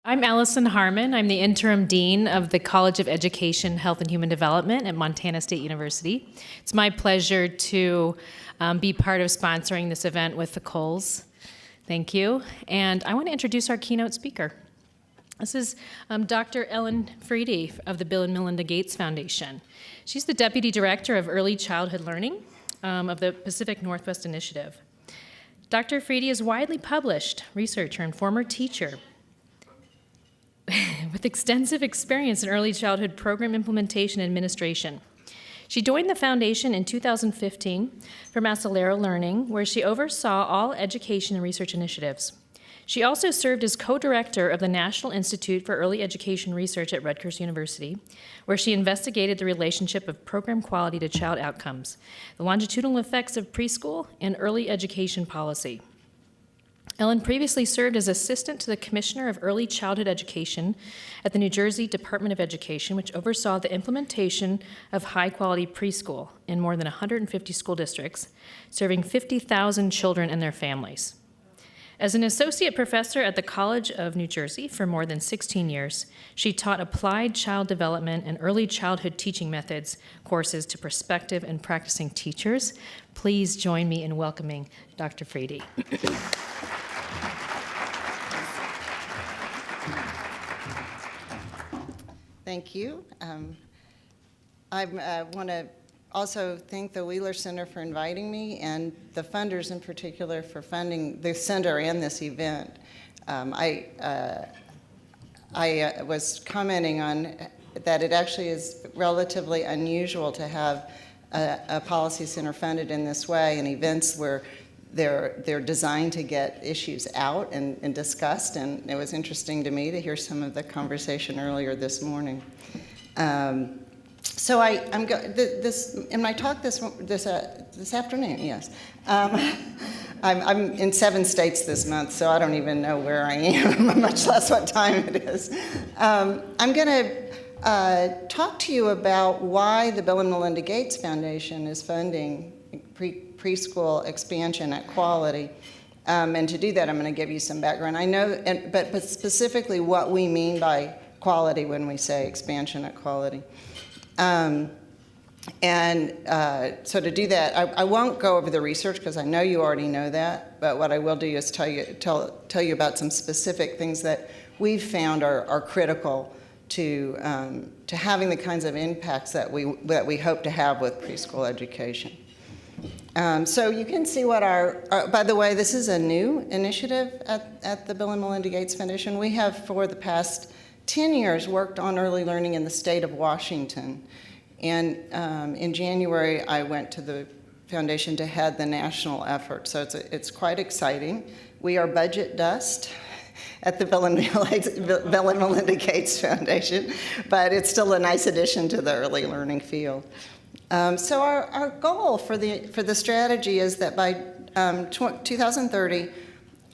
I'm Allison Harmon. I'm the interim dean of the College of Education, Health, and Human Development at Montana State University. It's my pleasure to be part of sponsoring this event with the Coles. Thank you. And I want to introduce our keynote speaker. This is Dr. Ellen Frede of the Bill and Melinda Gates Foundation. She's the Deputy Director of Early Childhood Learning of the Pacific Northwest Initiative. Dr. Frede is widely published researcher and former teacher with extensive experience in early childhood program implementation and administration. She joined the foundation in 2015 for Masalero Learning, where she oversaw all education and research initiatives. She also served as co-director of the National Institute for Early Education Research at Rutgers University, where she investigated the relationship of program quality to child outcomes, the longitudinal effects of preschool, and early education policy. Ellen previously served as assistant to the Commissioner of Early Childhood Education at the New Jersey Department of Education, which oversaw the implementation of high-quality preschool in more than 150 school districts, serving 50,000 children and their families. As an associate professor at the College of New Jersey for more than 16 years, she taught applied child development and early childhood teaching methods courses to prospective and practicing teachers. Please join me in welcoming Dr. Frede. Thank you. I want to also thank the Wheeler Center for inviting me and the funders in particular for funding the center and this event. I was commenting on that it actually is relatively unusual to have a policy center funded in this way and events where they're designed to get issues out and discussed, and it was interesting to me to hear some of the conversation earlier this morning. So I'm in my talk this afternoon. Yes, I'm in 7 states this month, so I don't even know where I am, much less what time it is. I'm going to talk to you about why the Bill and Melinda Gates Foundation is funding preschool expansion at quality. And to do that, I'm going to give you some background. I know, but specifically what we mean by quality when we say expansion at quality. So to do that, I won't go over the research because I know you already know that, but what I will do is tell you about some specific things that we've found are critical to having the kinds of impacts that we hope to have with preschool education. So you can see what by the way, this is a new initiative at the Bill and Melinda Gates Foundation. We have, for the past 10 years, worked on early learning in the state of Washington. And in January, I went to the foundation to head the national effort. So it's quite exciting. We are budget dust at the Bill and Melinda Gates Foundation, but it's still a nice addition to the early learning field. So our goal for the strategy is that by 2030,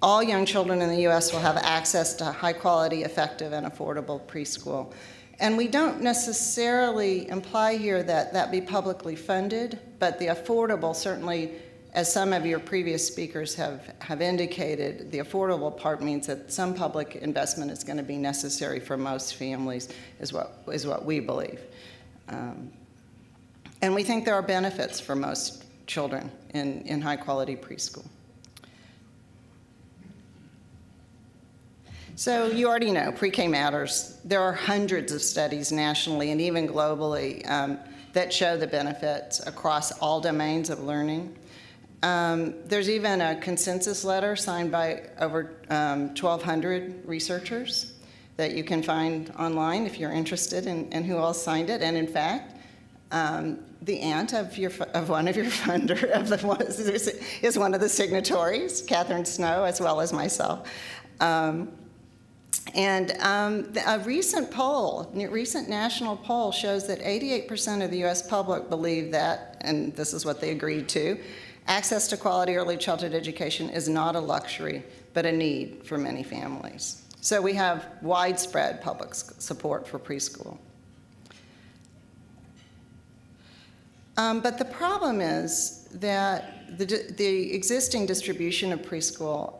all young children in the U.S. will have access to high-quality, effective, and affordable preschool. And we don't necessarily imply here that be publicly funded, but the affordable, certainly, as some of your previous speakers have indicated, the affordable part means that some public investment is going to be necessary for most families, is what we believe. And we think there are benefits for most children in high-quality preschool. So you already know, pre-K matters. There are hundreds of studies nationally and even globally that show the benefits across all domains of learning. There's even a consensus letter signed by over 1,200 researchers that you can find online if you're interested in who all signed it. And in fact, the aunt of one of your funders is one of the signatories, Catherine Snow, as well as myself. A recent national poll shows that 88% of the U.S. public believe that, and this is what they agreed to, access to quality early childhood education is not a luxury, but a need for many families. So we have widespread public support for preschool. But the problem is that the existing distribution of preschool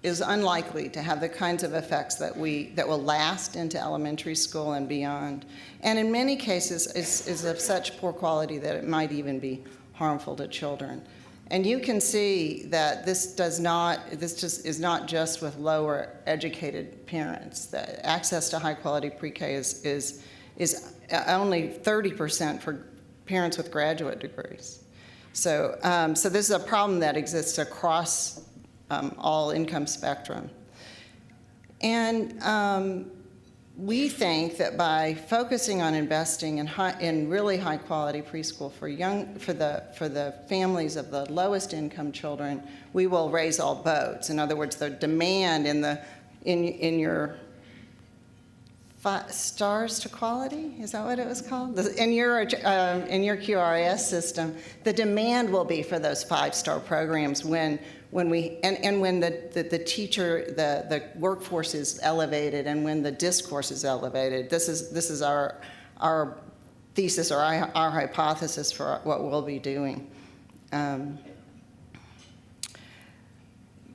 is unlikely to have the kinds of effects that will last into elementary school and beyond, and in many cases is of such poor quality that it might even be harmful to children. And you can see that this is not just with lower educated parents. That access to high quality pre-K is only 30% for parents with graduate degrees. So this is a problem that exists across all income spectrum. And we think that by focusing on investing in really high quality preschool for the families of the lowest income children, we will raise all boats. In other words, the demand in your stars to quality, is that what it was called? In your QRS system, the demand will be for those 5-star programs when the teacher, the workforce is elevated, and when the discourse is elevated. This is our thesis, or our hypothesis for what we'll be doing.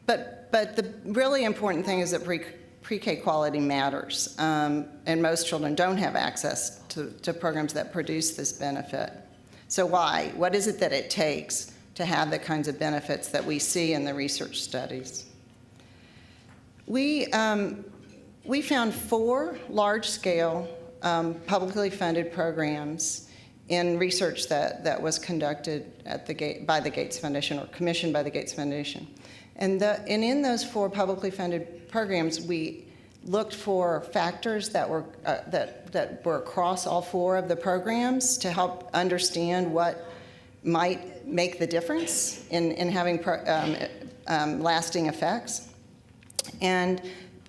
But the really important thing is that pre-K quality matters, and most children don't have access to programs that produce this benefit. So why? What is it that it takes to have the kinds of benefits that we see in the research studies? We found 4 large-scale publicly funded programs in research that was conducted by the Gates Foundation, or commissioned by the Gates Foundation. And in those 4 publicly funded programs, we looked for factors that were across all 4 of the programs to help understand what might make the difference in having lasting effects. And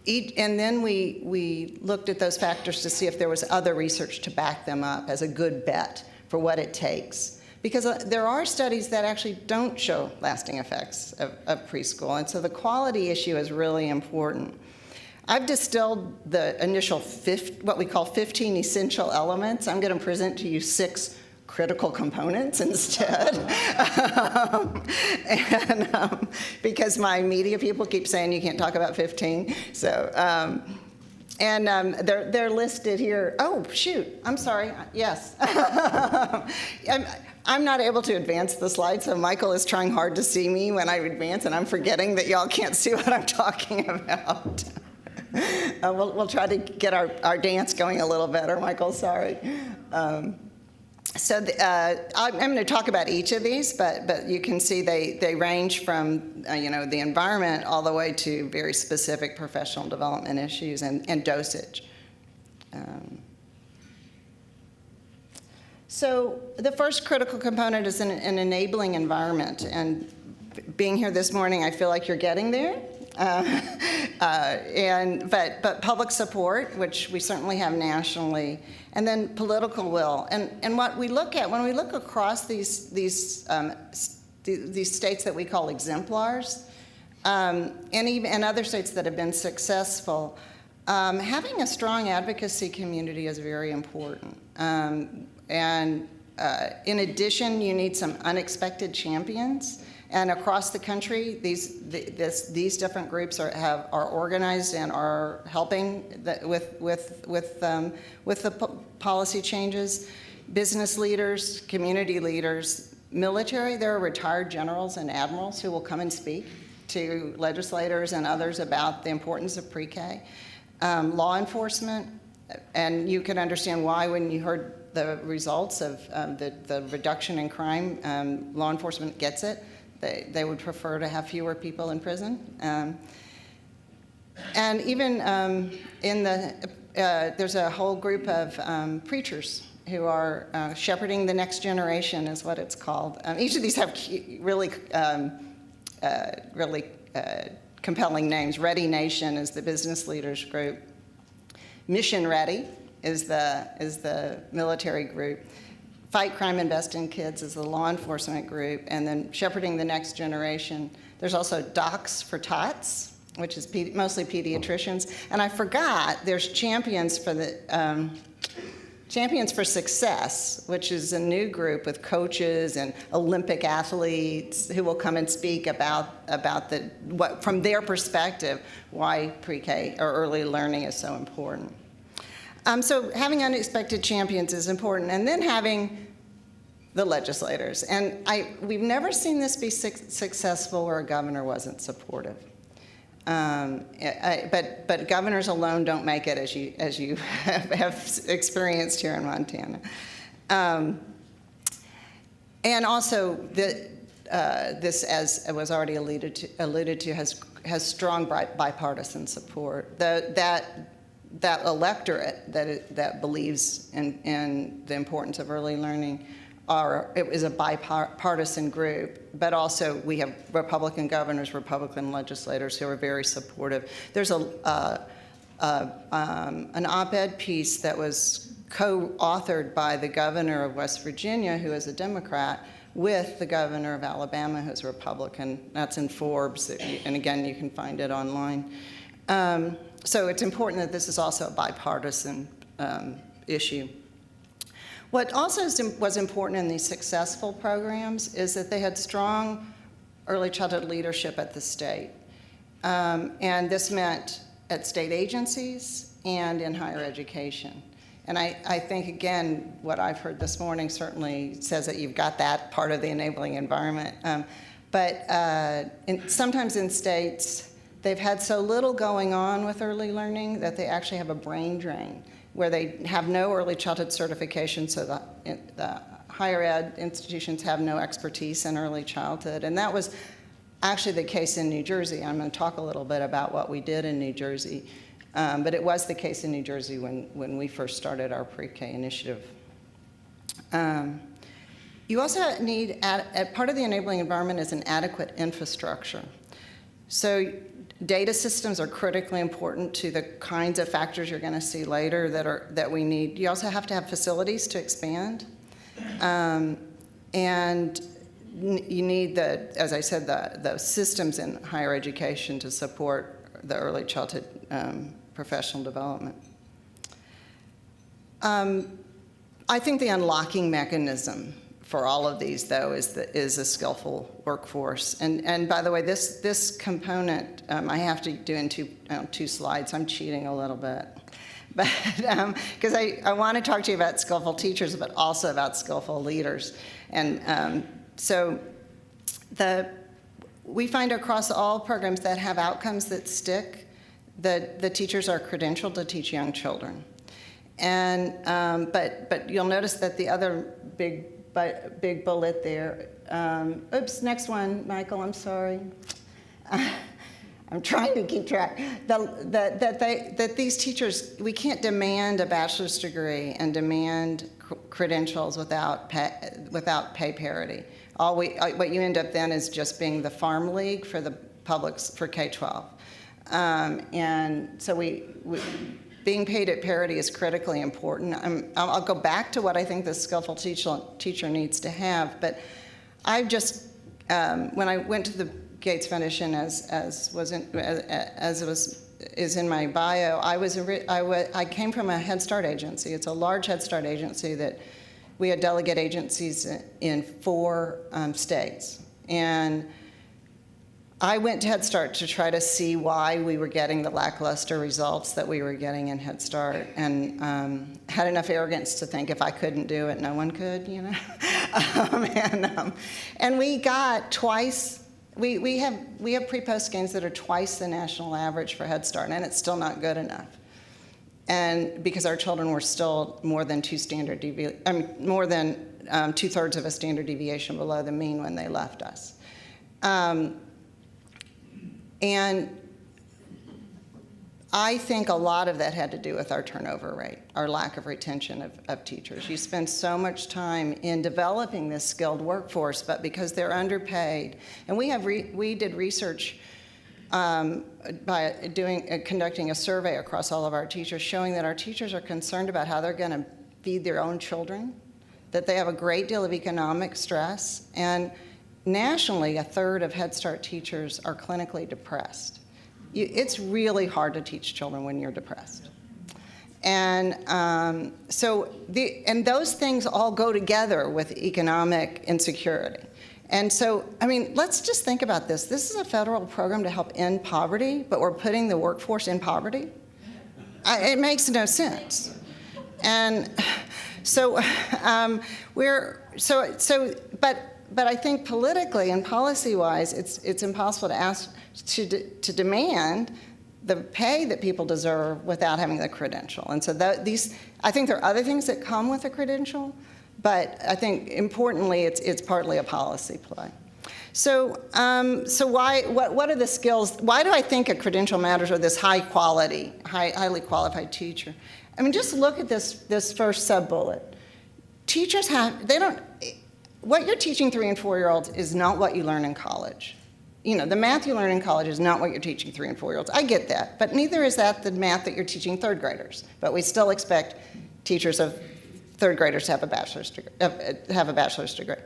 then we looked at those factors to see if there was other research to back them up as a good bet for what it takes. Because there are studies that actually don't show lasting effects of preschool, and so the quality issue is really important. I've distilled the initial what we call 15 essential elements. I'm going to present to you 6 critical components instead. Because my media people keep saying you can't talk about 15. So, they're listed here. Oh, shoot, I'm sorry, yes. I'm not able to advance the slide, so Michael is trying hard to see me when I advance, and I'm forgetting that y'all can't see what I'm talking about. We'll try to get our dance going a little better, Michael, sorry. I'm going to talk about each of these, but you can see they range from the environment all the way to very specific professional development issues and dosage. So the first critical component is an enabling environment, and being here this morning, I feel like you're getting there. But public support, which we certainly have nationally, and then political will. And what we look at when we look across these states that we call exemplars, and other states that have been successful, having a strong advocacy community is very important. In addition, you need some unexpected champions. And across the country, these different groups are organized and are helping with the policy changes. Business leaders, community leaders, military. There are retired generals and admirals who will come and speak to legislators and others about the importance of pre-K. Law enforcement, and you can understand why when you heard the results of the reduction in crime, law enforcement gets it. They would prefer to have fewer people in prison. And even there's a whole group of preachers who are shepherding the next generation, is what it's called. Each of these have really compelling names. Ready Nation is the business leaders group. Mission Ready is the military group. Fight Crime, Invest in Kids is the law enforcement group, and then Shepherding the Next Generation. There's also Docs for Tots, which is mostly pediatricians. And I forgot, there's champions for the Champions for Success, which is a new group with coaches and Olympic athletes who will come and speak about what from their perspective why pre-K or early learning is so important. So having unexpected champions is important, and then having the legislators. And we've never seen this be successful where a governor wasn't supportive. But governors alone don't make it, as you have experienced here in Montana. And also, this, as was already alluded to, has strong bipartisan support. That electorate that believes in the importance of early learning it was a bipartisan group, but also we have Republican governors, Republican legislators who are very supportive. There's an op-ed piece that was co-authored by the governor of West Virginia, who is a Democrat, with the governor of Alabama, who's a Republican. That's in Forbes, and again, you can find it online. So it's important that this is also a bipartisan issue. What also was important in these successful programs is that they had strong early childhood leadership at the state. And this meant at state agencies and in higher education. And I think, again, what I've heard this morning certainly says that you've got that part of the enabling environment. Sometimes in states, they've had so little going on with early learning that they actually have a brain drain, where they have no early childhood certification, so the higher ed institutions have no expertise in early childhood. And that was actually the case in New Jersey. I'm going to talk a little bit about what we did in New Jersey. But it was the case in New Jersey when we first started our pre-K initiative. You also need, part of the enabling environment is an adequate infrastructure. So data systems are critically important to the kinds of factors you're going to see later that we need. You also have to have facilities to expand. And you need, as I said, the systems in higher education to support the early childhood professional development. I think the unlocking mechanism for all of these, though, is a skillful workforce. And by the way, this component I have to do in two slides. I'm cheating a little bit, but because I want to talk to you about skillful teachers, but also about skillful leaders. And so we find across all programs that have outcomes that stick, that the teachers are credentialed to teach young children. And but you'll notice that the other big bullet there. Oops, next one, Michael, I'm sorry. I'm trying to keep track. That these teachers, we can't demand a bachelor's degree and demand credentials without pay parity. What you end up then is just being the farm league for the publics for K-12. And so being paid at parity is critically important. I'll go back to what I think the skillful teacher needs to have, but I've just, when I went to the Gates Foundation, as is in my bio, I came from a Head Start agency. It's a large Head Start agency that we had delegate agencies in 4 states. And I went to Head Start to try to see why we were getting the lackluster results that we were getting in Head Start, and had enough arrogance to think if I couldn't do it, no one could, you know. And we got twice. We have pre-post gains that are twice the national average for Head Start, and it's still not good enough. And because our children were still more than more than 2/3 of a standard deviation below the mean when they left us. And I think a lot of that had to do with our turnover rate, our lack of retention of teachers. You spend so much time in developing this skilled workforce, but because they're underpaid, and we did research by conducting a survey across all of our teachers, showing that our teachers are concerned about how they're going to feed their own children, that they have a great deal of economic stress, and nationally, 1/3 of Head Start teachers are clinically depressed. It's really hard to teach children when you're depressed. And and those things all go together with economic insecurity. And so, I mean, let's just think about this. This is a federal program to help end poverty, but we're putting the workforce in poverty? It makes no sense. And so but I think politically and policy-wise, it's impossible to ask to demand the pay that people deserve without having the credential. And so I think there are other things that come with a credential, but I think importantly, it's partly a policy play. So what are the skills? Why do I think a credential matters, or this highly qualified teacher? I mean, just look at this first sub-bullet. Teachers what you're teaching 3- and 4-year-olds is not what you learn in college. You know, the math you learn in college is not what you're teaching 3- and 4-year-olds. I get that, but neither is that the math that you're teaching 3rd graders. But we still expect teachers of 3rd graders to have a bachelor's degree.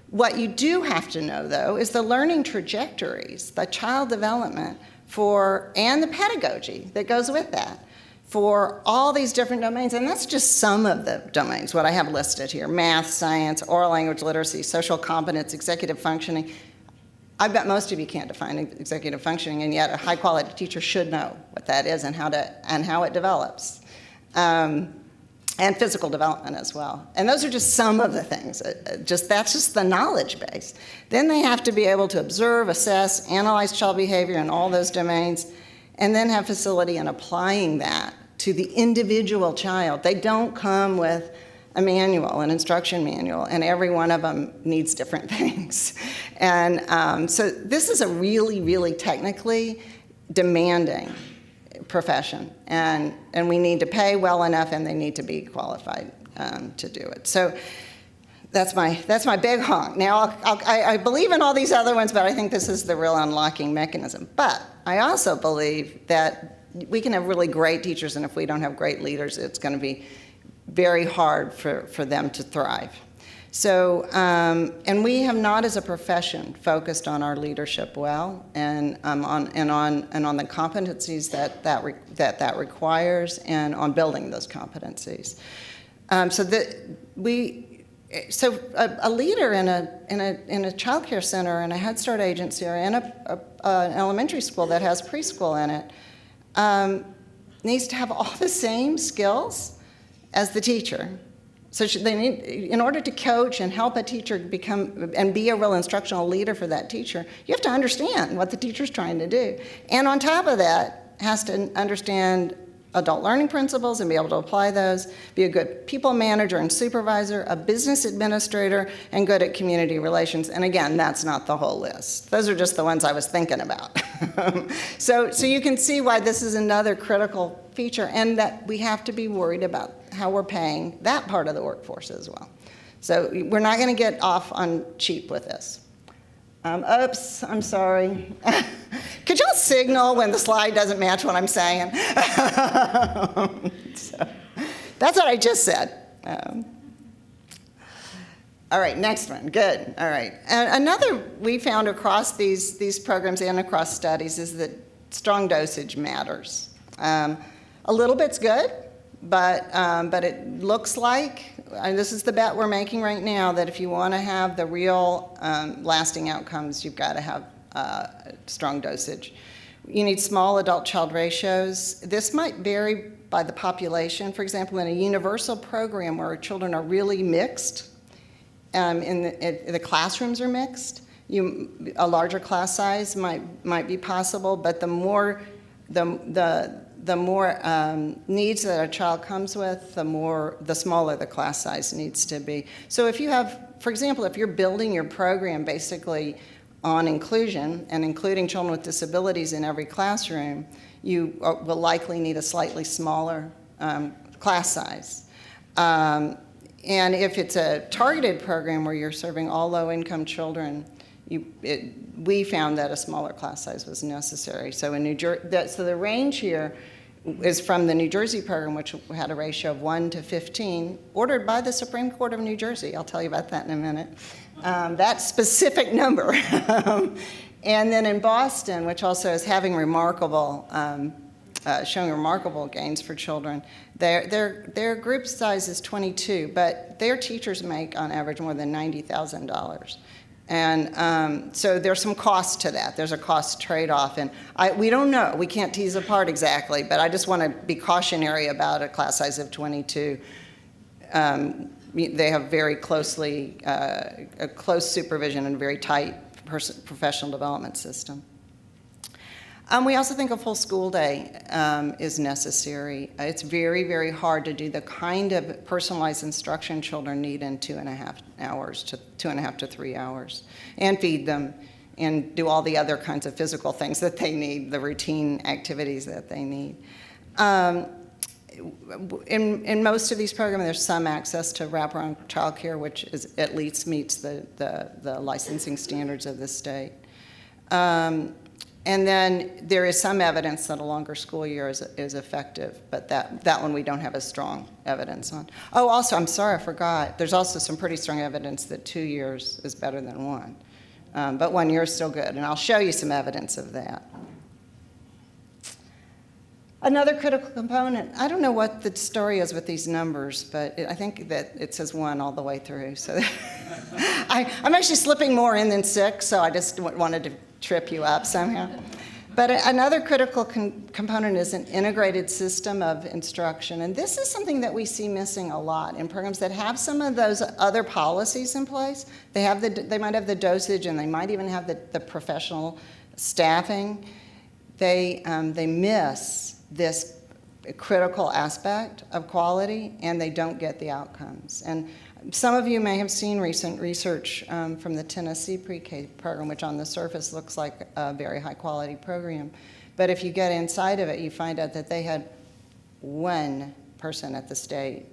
What you do have to know, though, is the learning trajectories, the child development and the pedagogy that goes with that for all these different domains. And that's just some of the domains, what I have listed here: math, science, oral language literacy, social competence, executive functioning. I bet most of you can't define executive functioning, and yet a high-quality teacher should know what that is and how it develops. And physical development as well. And those are just some of the things. That's just the knowledge base. Then they have to be able to observe, assess, analyze child behavior in all those domains, and then have facility in applying that to the individual child. They don't come with a manual, an instruction manual, and every one of them needs different things. And so this is a really, really technically demanding profession, and we need to pay well enough, and they need to be qualified to do it. So that's my big honk. Now I believe in all these other ones, but I think this is the real unlocking mechanism. But I also believe that we can have really great teachers, and if we don't have great leaders, it's going to be very hard for them to thrive. So, and we have not, as a profession, focused on our leadership well, and on the competencies that requires, and on building those competencies. So a leader in a child care center, in a Head Start agency, or in an elementary school that has preschool in it, needs to have all the same skills as the teacher. So they need, in order to coach and help a teacher become and be a real instructional leader for that teacher, you have to understand what the teacher's trying to do. And on top of that, has to understand adult learning principles and be able to apply those, be a good people manager and supervisor, a business administrator, and good at community relations. And again, that's not the whole list. Those are just the ones I was thinking about. So you can see why this is another critical feature, and that we have to be worried about how we're paying that part of the workforce as well. So we're not going to get off on cheap with this. Oops, I'm sorry. Could y'all signal when the slide doesn't match what I'm saying? So, that's what I just said. All right, next one. Good. All right. Another we found across these programs and across studies is that strong dosage matters. A little bit's good, but it looks like, and this is the bet we're making right now, that if you want to have the real lasting outcomes, you've got to have strong dosage. You need small adult-child ratios. This might vary by the population. For example, in a universal program where children are really mixed, the classrooms are mixed, a larger class size might be possible, but the more needs that a child comes with, the smaller the class size needs to be. So if you have, for example, if you're building your program basically on inclusion and including children with disabilities in every classroom, you will likely need a slightly smaller class size. And if it's a targeted program where you're serving all low-income children, we found that a smaller class size was necessary. So in New Jersey, so the range here is from the New Jersey program, which had a ratio of 1 to 15, ordered by the Supreme Court of New Jersey. I'll tell you about that in a minute. That specific number. And then in Boston, which also is having remarkable showing remarkable gains for children. Their group size is 22, but their teachers make, on average, more than $90,000. And so there's some cost to that. There's a cost trade-off. And we don't know. We can't tease apart exactly, but I just want to be cautionary about a class size of 22. They have very closely, a close supervision and very tight professional development system. We also think a full school day is necessary. It's very, very hard to do the kind of personalized instruction children need in 2.5 hours to 2.5 to 3 hours, and feed them and do all the other kinds of physical things that they need, the routine activities that they need. In most of these programs, there's some access to wraparound childcare, which is, at least meets the licensing standards of the state. And then there is some evidence that a longer school year is effective, but that one we don't have as strong evidence on. Oh, also, I'm sorry, I forgot. There's also some pretty strong evidence that 2 years is better than 1. But 1 year is still good, and I'll show you some evidence of that. Another critical component, I don't know what the story is with these numbers, but I think that it says 1 all the way through. So I'm actually slipping more in than 6, so I just wanted to trip you up somehow. But another critical component is an integrated system of instruction. And this is something that we see missing a lot in programs that have some of those other policies in place. They might have the dosage, and they might even have the professional staffing. They miss this critical aspect of quality, and they don't get the outcomes. And some of you may have seen recent research from the Tennessee pre-K program, which on the surface looks like a very high-quality program. But if you get inside of it, you find out that they had 1 person at the state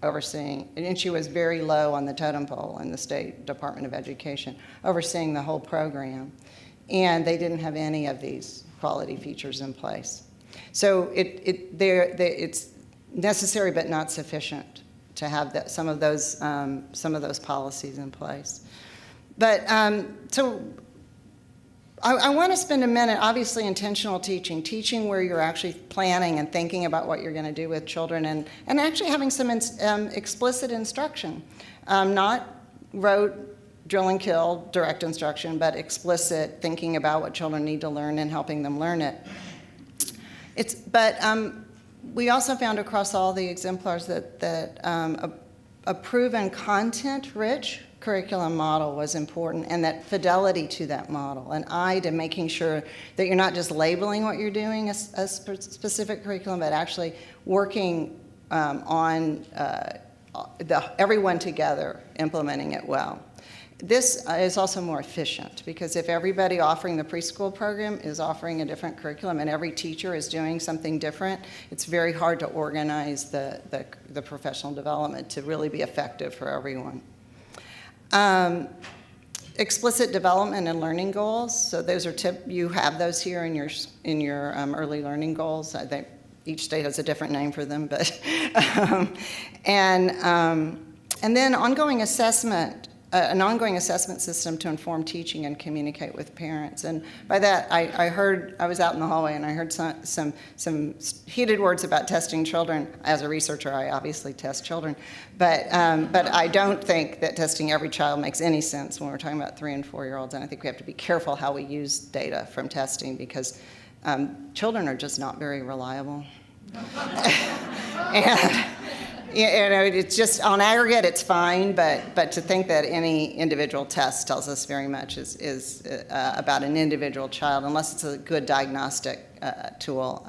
overseeing, and she was very low on the totem pole in the State Department of Education, overseeing the whole program. And they didn't have any of these quality features in place. So it's necessary but not sufficient to have some of those policies in place. But so I want to spend a minute, obviously, intentional teaching where you're actually planning and thinking about what you're going to do with children, and actually having some explicit instruction, not rote, drill and kill, direct instruction, but explicit thinking about what children need to learn and helping them learn it. We also found across all the exemplars that a proven content-rich curriculum model was important, and that fidelity to that model, an eye to making sure that you're not just labeling what you're doing as a specific curriculum, but actually working on everyone together implementing it well. This is also more efficient, because if everybody offering the preschool program is offering a different curriculum and every teacher is doing something different, it's very hard to organize the professional development to really be effective for everyone. Explicit development and learning goals. So those are you have those here in your early learning goals. I think each state has a different name for them, but and then ongoing assessment. An ongoing assessment system to inform teaching and communicate with parents. And by that, I was out in the hallway and I heard some heated words about testing children. As a researcher, I obviously test children, but I don't think that testing every child makes any sense when we're talking about 3- and 4-year-olds. And I think we have to be careful how we use data from testing, because children are just not very reliable. It's just, on aggregate, it's fine, but to think that any individual test tells us very much is about an individual child, unless it's a good diagnostic tool.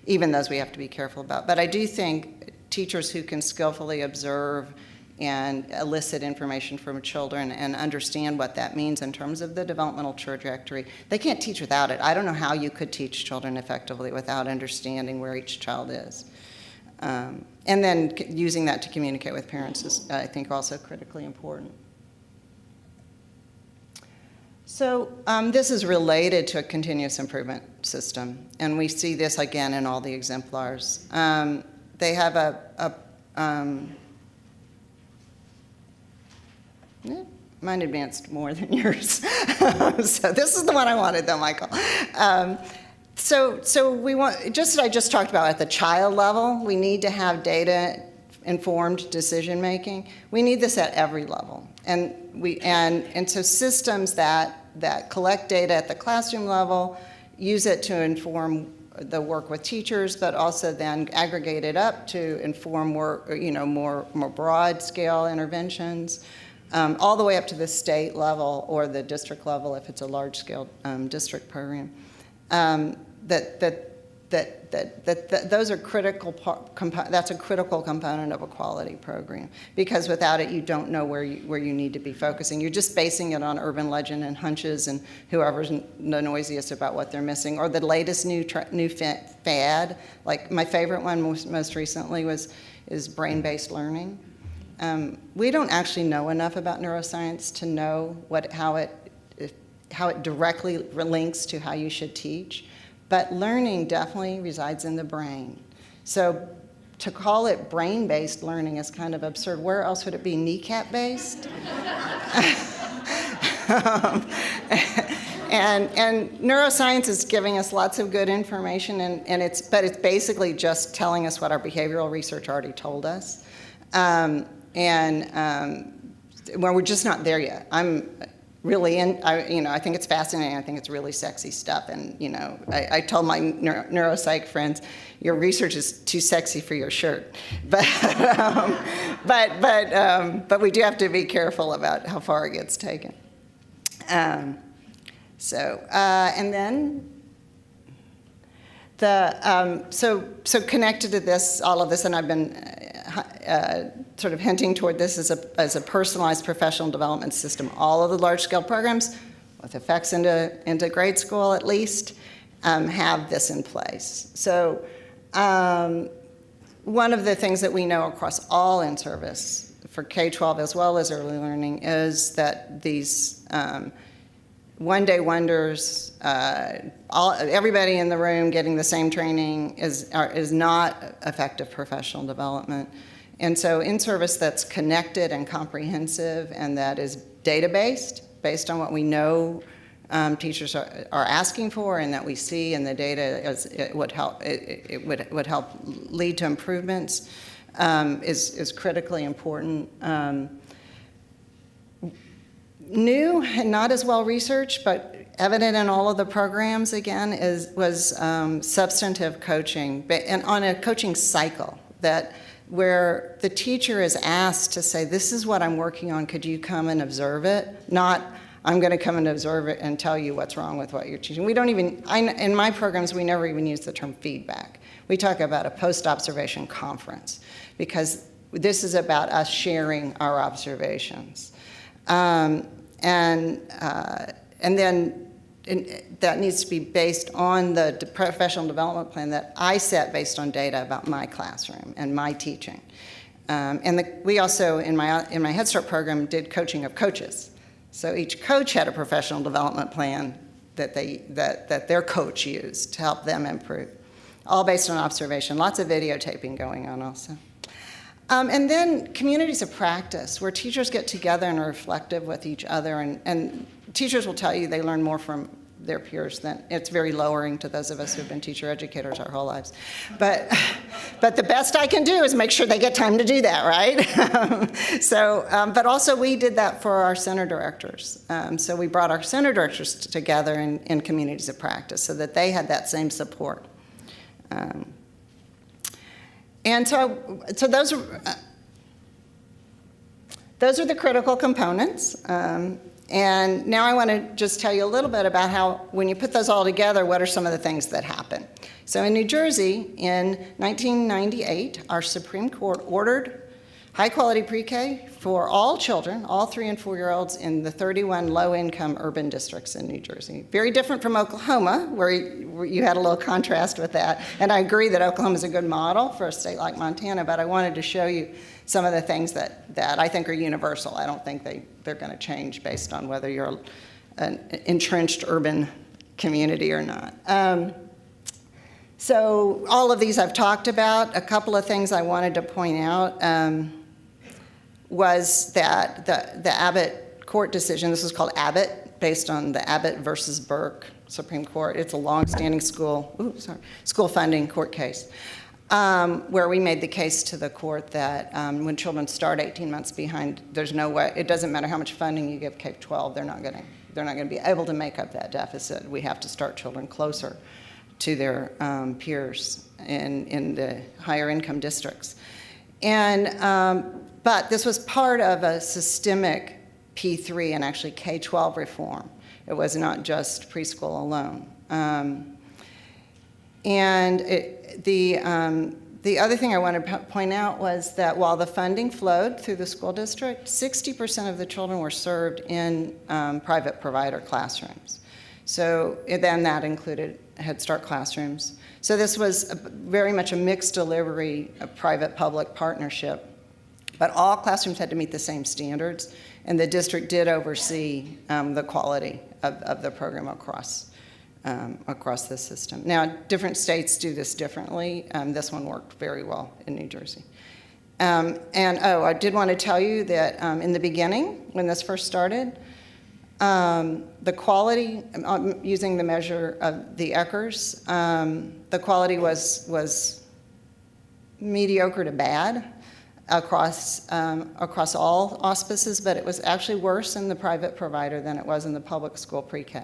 Even those we have to be careful about. But I do think teachers who can skillfully observe and elicit information from children and understand what that means in terms of the developmental trajectory, they can't teach without it. I don't know how you could teach children effectively without understanding where each child is. And then using that to communicate with parents is, I think, also critically important. So this is related to a continuous improvement system, and we see this again in all the exemplars. They have mine advanced more than yours. So this is the one I wanted, though, Michael. So we want, just as I just talked about at the child level, we need to have data-informed decision-making. We need this at every level. And so systems that collect data at the classroom level, use it to inform the work with teachers, but also then aggregate it up to inform more broad-scale interventions, all the way up to the state level or the district level if it's a large-scale district program. Those are critical. That's a critical component of a quality program, because without it, you don't know where you need to be focusing. You're just basing it on urban legend and hunches and whoever's the noisiest about what they're missing, or the latest new fad. Like my favorite one most recently is brain-based learning. We don't actually know enough about neuroscience to know how it directly links to how you should teach. But learning definitely resides in the brain. So to call it brain-based learning is kind of absurd. Where else would it be? Kneecap-based? And neuroscience is giving us lots of good information, but it's basically just telling us what our behavioral research already told us. Well, we're just not there yet. I'm really I think it's fascinating. I think it's really sexy stuff. And I told my neuropsych friends, your research is too sexy for your shirt. But we do have to be careful about how far it gets taken. And then so connected to all of this, and I've been sort of hinting toward this as a personalized professional development system. All of the large-scale programs, with effects into grade school at least, have this in place. So one of the things that we know across all in-service, for K-12 as well as early learning, is that these one-day wonders, everybody in the room getting the same training is not effective professional development. And so in-service that's connected and comprehensive and that is data-based, based on what we know teachers are asking for and that we see in the data, it would help lead to improvements, is critically important. New and not as well researched, but evident in all of the programs, again, was substantive coaching, and on a coaching cycle where the teacher is asked to say, this is what I'm working on, could you come and observe it? Not, I'm going to come and observe it and tell you what's wrong with what you're teaching. We don't even, in my programs, we never even use the term feedback. We talk about a post-observation conference, because this is about us sharing our observations. And then that needs to be based on the professional development plan that I set based on data about my classroom and my teaching. We also, in my Head Start program, did coaching of coaches. So each coach had a professional development plan that their coach used to help them improve, all based on observation. Lots of videotaping going on also. And then communities of practice, where teachers get together and are reflective with each other, and teachers will tell you they learn more from their peers than, it's very lowering to those of us who've been teacher educators our whole lives. But the best I can do is make sure they get time to do that, right? But also we did that for our center directors. So we brought our center directors together in communities of practice so that they had that same support. And so those are the critical components. And now I want to just tell you a little bit about how, when you put those all together, what are some of the things that happen. So in New Jersey, in 1998, our Supreme Court ordered high-quality pre-K for all children, all 3- and 4-year-olds, in the 31 low-income urban districts in New Jersey. Very different from Oklahoma, where you had a little contrast with that. And I agree that Oklahoma is a good model for a state like Montana, but I wanted to show you some of the things that I think are universal. I don't think they're going to change based on whether you're an entrenched urban community or not. So all of these I've talked about. A couple of things I wanted to point out was that the Abbott court decision, this was called Abbott, based on the Abbott versus Burke Supreme Court. It's a long-standing school funding court case, where we made the case to the court that when children start 18 months behind, there's no way, it doesn't matter how much funding you give K-12, they're not going to be able to make up that deficit. We have to start children closer to their peers in the higher income districts. But this was part of a systemic P3 and actually K-12 reform. It was not just preschool alone. The other thing I want to point out was that while the funding flowed through the school district, 60% of the children were served in private provider classrooms. So then that included Head Start classrooms. So this was very much a mixed delivery, a private-public partnership. But all classrooms had to meet the same standards, and the district did oversee the quality of the program across the system. Now, different states do this differently. This one worked very well in New Jersey. I did want to tell you that in the beginning, when this first started, the quality, using the measure of the Eckers, the quality was mediocre to bad across all auspices, but it was actually worse in the private provider than it was in the public school pre-K.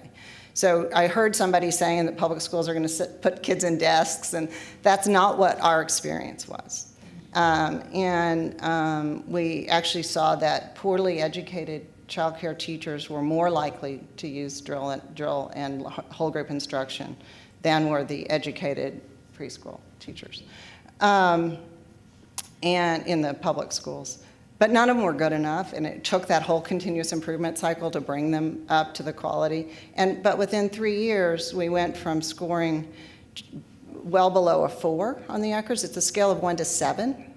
So I heard somebody saying that public schools are going to put kids in desks, and that's not what our experience was. We actually saw that poorly educated child care teachers were more likely to use drill and whole group instruction than were the educated preschool teachers. And in the public schools. But none of them were good enough, and it took that whole continuous improvement cycle to bring them up to the quality. But within 3 years, we went from scoring well below a 4 on the Eckers. It's a scale of 1 to 7.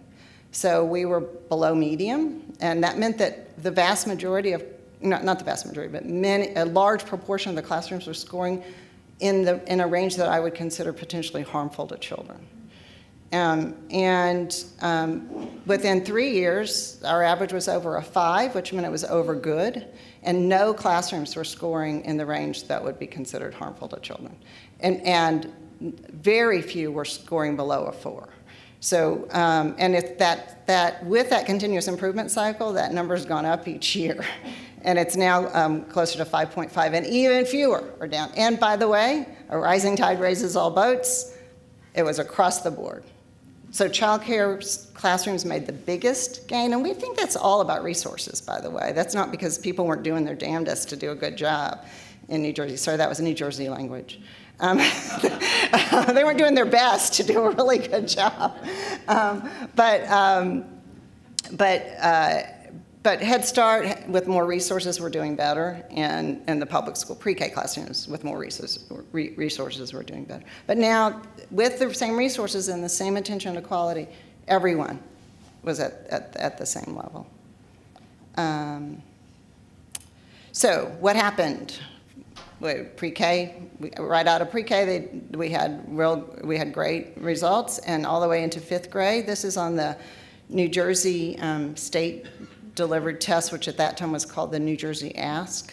So we were below medium, and that meant that the vast majority of, not the vast majority, but a large proportion of the classrooms were scoring in a range that I would consider potentially harmful to children. Within 3 years, our average was over a 5, which meant it was over good, and no classrooms were scoring in the range that would be considered harmful to children. And very few were scoring below a 4. So, and if that with that continuous improvement cycle, that number's gone up each year. And it's now closer to 5.5, and even fewer are down. And by the way, a rising tide raises all boats. It was across the board. So child care classrooms made the biggest gain, and we think that's all about resources, by the way. That's not because people weren't doing their damnedest to do a good job in New Jersey. Sorry, that was New Jersey language. They weren't doing their best to do a really good job. But Head Start, with more resources, were doing better, and the public school pre-K classrooms with more resources were doing better. But now, with the same resources and the same attention to quality, everyone was at the same level. So what happened? Pre-K, right out of pre-K, we had great results, and all the way into 5th grade. This is on the New Jersey state delivered test, which at that time was called the New Jersey Ask.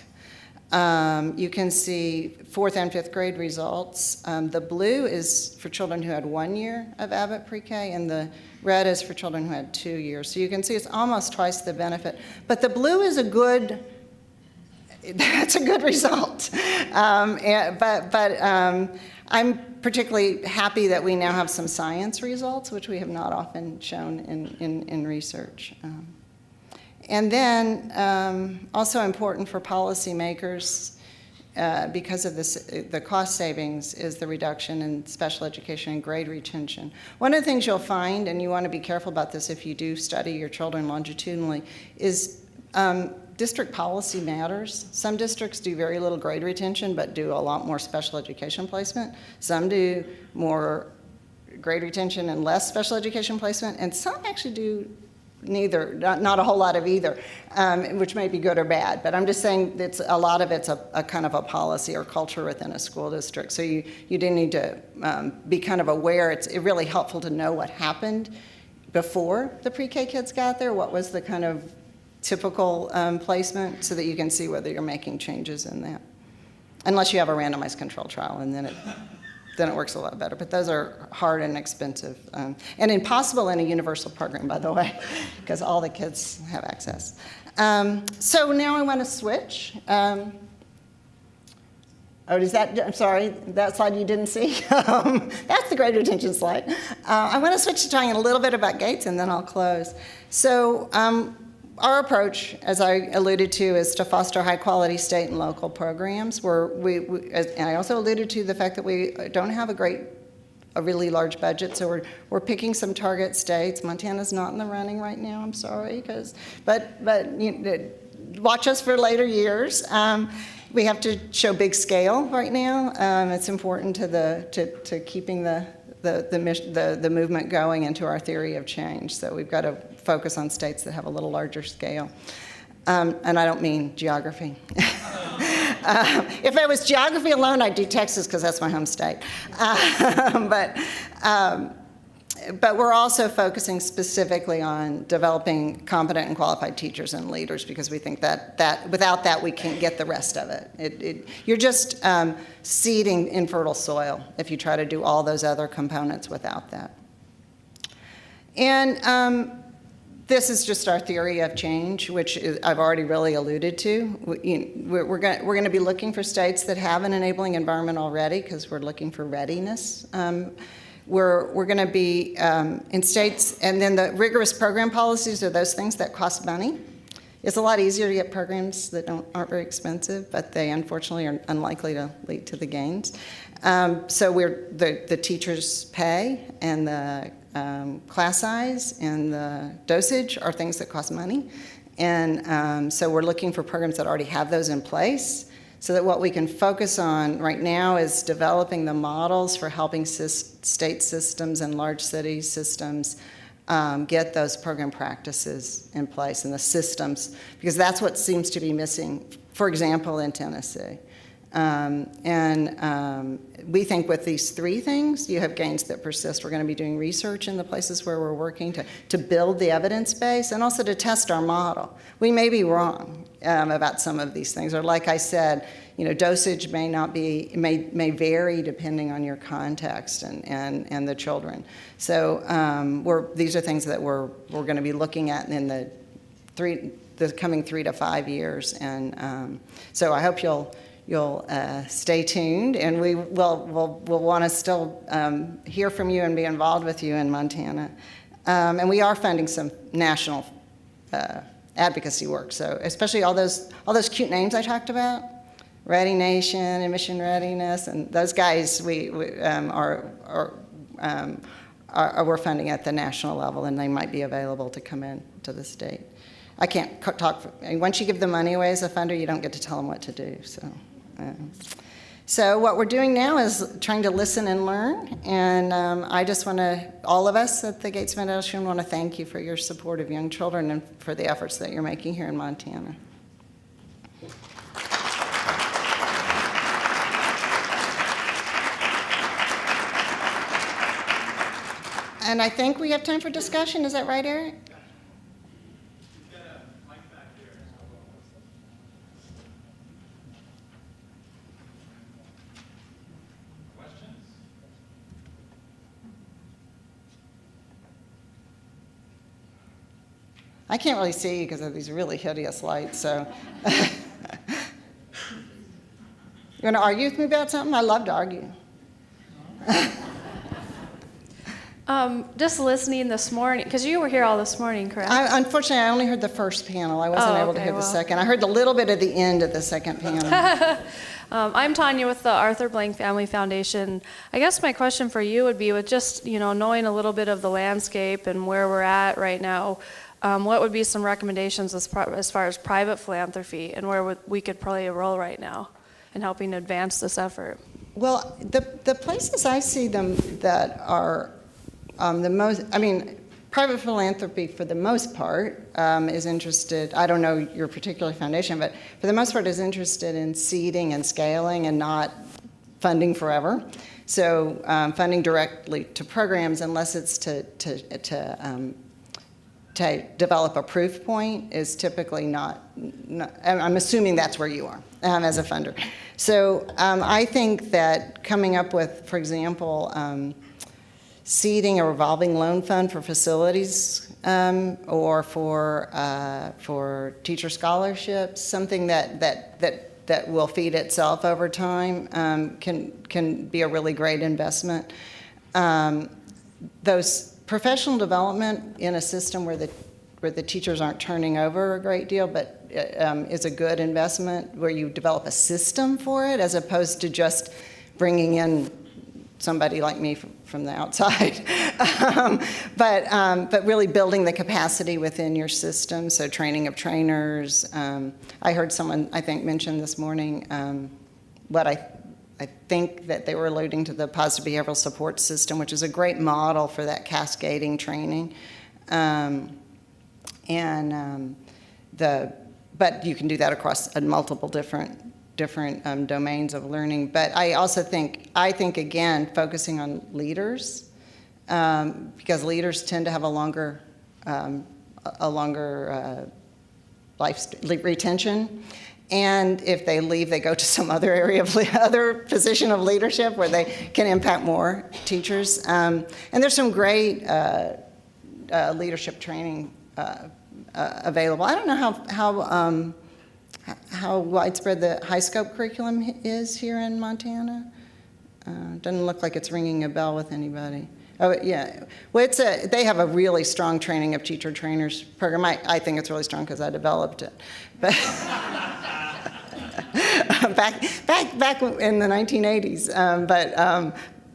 You can see 4th and 5th grade results. The blue is for children who had 1 year of Abbott pre-K, and the red is for children who had 2 years. So you can see it's almost twice the benefit. But the blue is that's a good result. I'm particularly happy that we now have some science results, which we have not often shown in research. And then also important for policymakers, because of the cost savings, is the reduction in special education and grade retention. One of the things you'll find, and you want to be careful about this if you do study your children longitudinally, is district policy matters. Some districts do very little grade retention but do a lot more special education placement. Some do more grade retention and less special education placement, and some actually do neither, not a whole lot of either, which may be good or bad. But I'm just saying a lot of it's a kind of a policy or culture within a school district. So you do need to be kind of aware. It's really helpful to know what happened before the pre-K kids got there. What was the kind of typical placement so that you can see whether you're making changes in that. Unless you have a randomized control trial, and then it works a lot better. But those are hard and expensive, and impossible in a universal program, by the way, because all the kids have access. So now I want to switch. I'm sorry, that slide you didn't see? That's the greater attention slide. I want to switch to talking a little bit about Gates, and then I'll close. So our approach, as I alluded to, is to foster high-quality state and local programs. And I also alluded to the fact that we don't have a really large budget, so we're picking some target states. Montana's not in the running right now. I'm sorry, but watch us for later years. We have to show big scale right now. It's important to keeping the movement going into our theory of change. So we've got to focus on states that have a little larger scale. And I don't mean geography. If it was geography alone, I'd do Texas because that's my home state. But we're also focusing specifically on developing competent and qualified teachers and leaders, because we think that without that we can't get the rest of it. You're just seeding infertile soil if you try to do all those other components without that. And this is just our theory of change, which I've already really alluded to. We're going to be looking for states that have an enabling environment already, because we're looking for readiness. We're going to be in states, and then the rigorous program policies are those things that cost money. It's a lot easier to get programs that aren't very expensive, but they unfortunately are unlikely to lead to the gains. So the teachers' pay and the class size and the dosage are things that cost money. And so we're looking for programs that already have those in place, so that what we can focus on right now is developing the models for helping state systems and large city systems get those program practices in place, and the systems, because that's what seems to be missing, for example, in Tennessee. We think with these three things, you have gains that persist. We're going to be doing research in the places where we're working to build the evidence base, and also to test our model. We may be wrong about some of these things, or like I said, dosage may vary depending on your context and the children. So these are things that we're going to be looking at in the coming 3 to 5 years, and so I hope you'll stay tuned, and we'll want to still hear from you and be involved with you in Montana. And we are funding some national advocacy work, so especially all those cute names I talked about, Ready Nation, Emission Readiness, and those guys we're funding at the national level, and they might be available to come in to the state. I can't talk. Once you give the money away as a funder, you don't get to tell them what to do. So what we're doing now is trying to listen and learn, and I just want to, all of us at the Gates Foundation want to thank you for your support of young children and for the efforts that you're making here in Montana. And I think we have time for discussion. Is that right, Eric? I can't really see you because of these really hideous lights, so. You want to argue with me about something? I love to argue. Just listening this morning, because you were here all this morning, correct? Unfortunately, I only heard the first panel. I wasn't able to hear the second. I heard a little bit of the end of the second panel. I'm Tanya with the Arthur Blank Family Foundation. I guess my question for you would be, with just knowing a little bit of the landscape and where we're at right now, what would be some recommendations as far as private philanthropy and where we could play a role right now in helping advance this effort? Well, the places I see them that are the most, private philanthropy for the most part is interested, I don't know your particular foundation, but for the most part is interested in seeding and scaling and not funding forever. So funding directly to programs, unless it's to to develop a proof point is typically not I'm assuming that's where you are as a funder. So I think that coming up with, for example, seeding a revolving loan fund for facilities or for teacher scholarships, something that will feed itself over time, can be a really great investment. Those professional development in a system where the teachers aren't turning over a great deal, but is a good investment where you develop a system for it as opposed to just bringing in somebody like me from the outside. But really building the capacity within your system, so training of trainers. I heard someone, I think, mention this morning what I think that they were alluding to the positive behavioral support system, which is a great model for that cascading training. But you can do that across multiple different domains of learning. But I also think again, focusing on leaders, because leaders tend to have a longer life retention. And if they leave, they go to some other area of other position of leadership where they can impact more teachers. And there's some great leadership training available. I don't know how widespread the high scope curriculum is here in Montana. Doesn't look like it's ringing a bell with anybody. Oh yeah, well they have a really strong training of teacher trainers program. I think it's really strong because I developed it, but. back in the 1980s,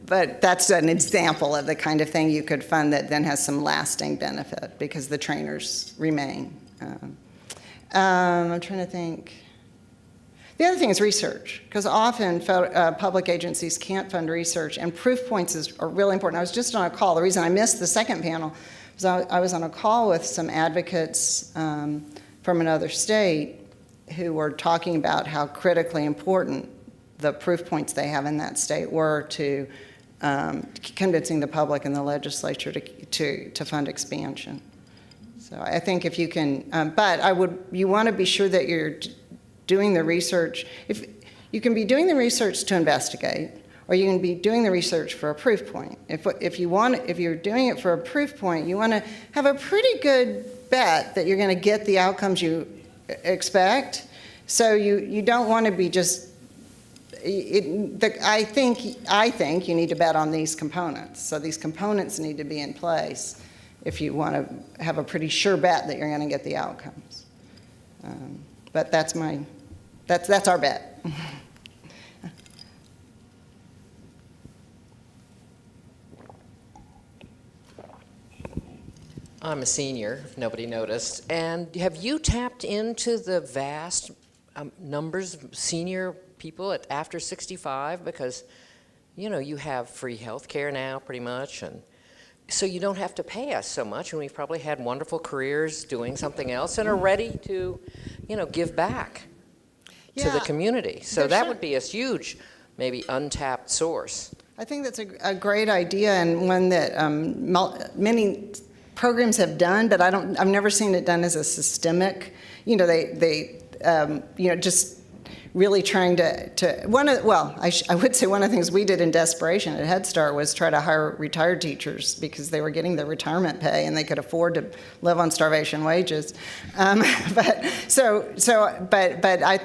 but that's an example of the kind of thing you could fund that then has some lasting benefit because the trainers remain. I'm trying to think. The other thing is research, because often public agencies can't fund research, and proof points are really important. I was just on a call. The reason I missed the second panel was I was on a call with some advocates from another state who were talking about how critically important the proof points they have in that state were to convincing the public and the legislature to fund expansion. So I think if you can, you want to be sure that you're doing the research. If you can be doing the research to investigate, or you can be doing the research for a proof point. If you're doing it for a proof point, you want to have a pretty good bet that you're going to get the outcomes you expect. So you don't want to be just. I think you need to bet on these components. So these components need to be in place if you want to have a pretty sure bet that you're going to get the outcomes. But that's our bet. I'm a senior, if nobody noticed. And have you tapped into the vast numbers of senior people after 65? Because, you have free health care now pretty much. And so you don't have to pay us so much. And we've probably had wonderful careers doing something else and are ready to, give back to the community. So that would be a huge, maybe untapped source. I think that's a great idea, and one that many programs have done, but I've never seen it done as a systemic. They just really trying I would say one of the things we did in desperation at Head Start was try to hire retired teachers because they were getting their retirement pay and they could afford to live on starvation wages. But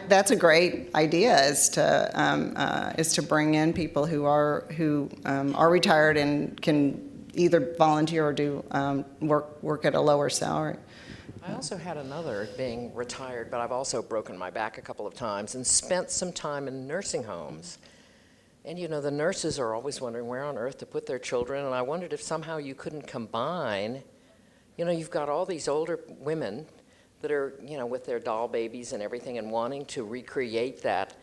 that's a great idea is to bring in people who are retired and can either volunteer or do work at a lower salary. I also had another being retired, but I've also broken my back a couple of times and spent some time in nursing homes. And the nurses are always wondering where on earth to put their children, and I wondered if somehow you couldn't combine, you've got all these older women that are, with their doll babies and everything and wanting to recreate that,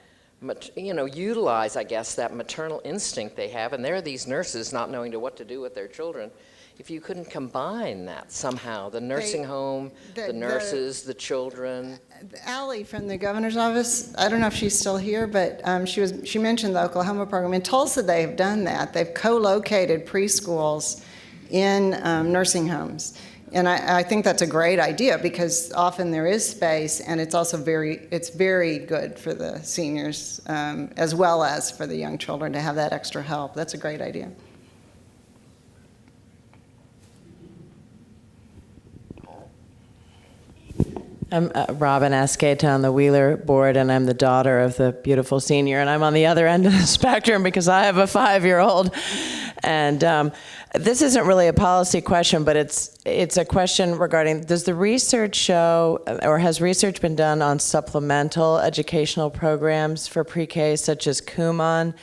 utilize, I guess, that maternal instinct they have, and there are these nurses not knowing what to do with their children. If you couldn't combine that somehow, the nursing home, the nurses, the children. Allie from the governor's office, I don't know if she's still here, but she mentioned the Oklahoma program. In Tulsa, they have done that. They've co-located preschools in nursing homes. And I think that's a great idea because often there is space, and it's also very good for the seniors as well as for the young children to have that extra help. That's a great idea. I'm Robin Asqueta on the Wheeler board, and I'm the daughter of the beautiful senior, and I'm on the other end of the spectrum because I have a 5-year-old. And this isn't really a policy question, but it's a question regarding, does the research show, or has research been done on supplemental educational programs for pre-K, such as Kumon,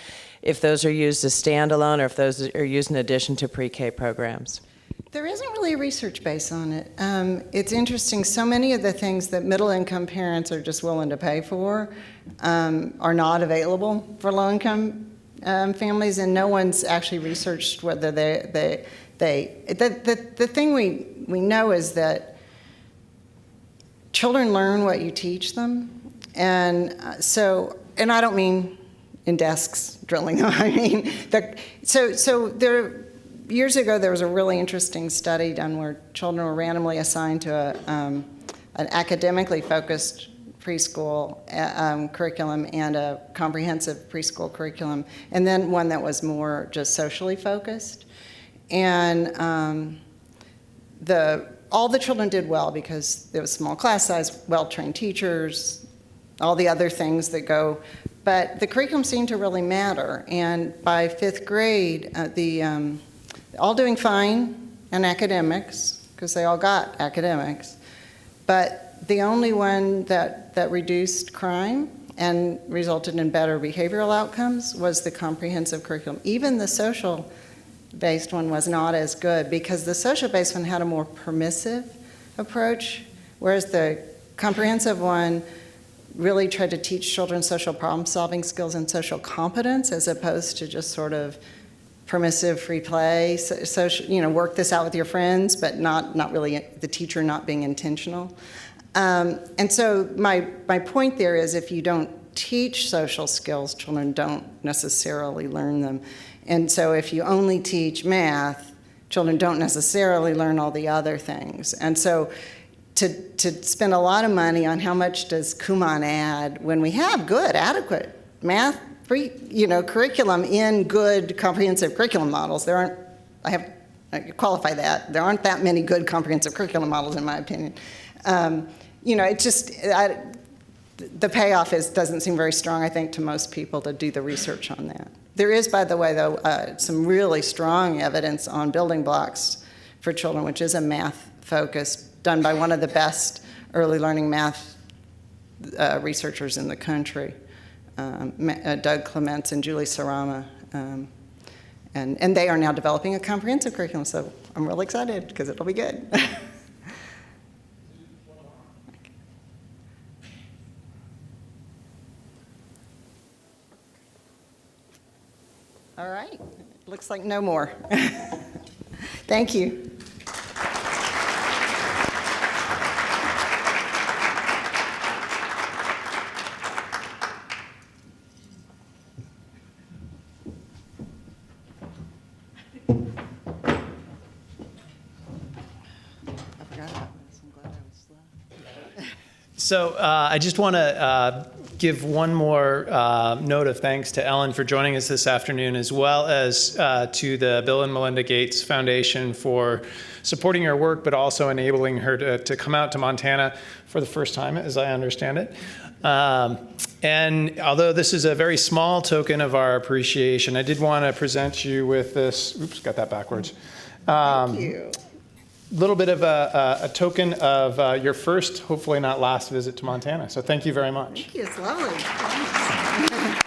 if those are used as standalone or if those are used in addition to pre-K programs? There isn't really a research base on it. It's interesting, so many of the things that middle-income parents are just willing to pay for are not available for low-income families, and no one's actually researched whether the thing we know is that children learn what you teach them, and and I don't mean in desks drilling them. I mean, years ago, there was a really interesting study done where children were randomly assigned to an academically focused preschool curriculum and a comprehensive preschool curriculum, and then one that was more just socially focused. And all the children did well because there was small class size, well-trained teachers, all the other things that go. But the curriculum seemed to really matter. And by 5th grade, all doing fine in academics, because they all got academics, but the only one that reduced crime and resulted in better behavioral outcomes was the comprehensive curriculum. Even the social-based one was not as good because the social-based one had a more permissive approach, whereas the comprehensive one really tried to teach children social problem-solving skills and social competence as opposed to just sort of permissive free play, work this out with your friends, but not really the teacher not being intentional. And so my point there is if you don't teach social skills, children don't necessarily learn them. And so if you only teach math, children don't necessarily learn all the other things. And so to spend a lot of money on how much does Kumon add when we have good, adequate math curriculum in good comprehensive curriculum models. I qualify that. There aren't that many good comprehensive curriculum models, in my opinion. It just, the payoff doesn't seem very strong, I think, to most people to do the research on that. There is, by the way, though, some really strong evidence on building blocks for children, which is a math focus done by one of the best early learning math researchers in the country. Doug Clements and Julie Sarama, and they are now developing a comprehensive curriculum, so I'm really excited because it'll be good. All right, looks like no more. Thank you. So I just want to give one more note of thanks to Ellen for joining us this afternoon, as well as to the Bill and Melinda Gates Foundation for supporting her work, but also enabling her to come out to Montana for the first time, as I understand it. And although this is a very small token of our appreciation, I did want to present you with this. Oops, got that backwards. Thank you. Little bit of a token of your first, hopefully not last, visit to Montana. So thank you very much. Thank you. It's lovely. Thanks.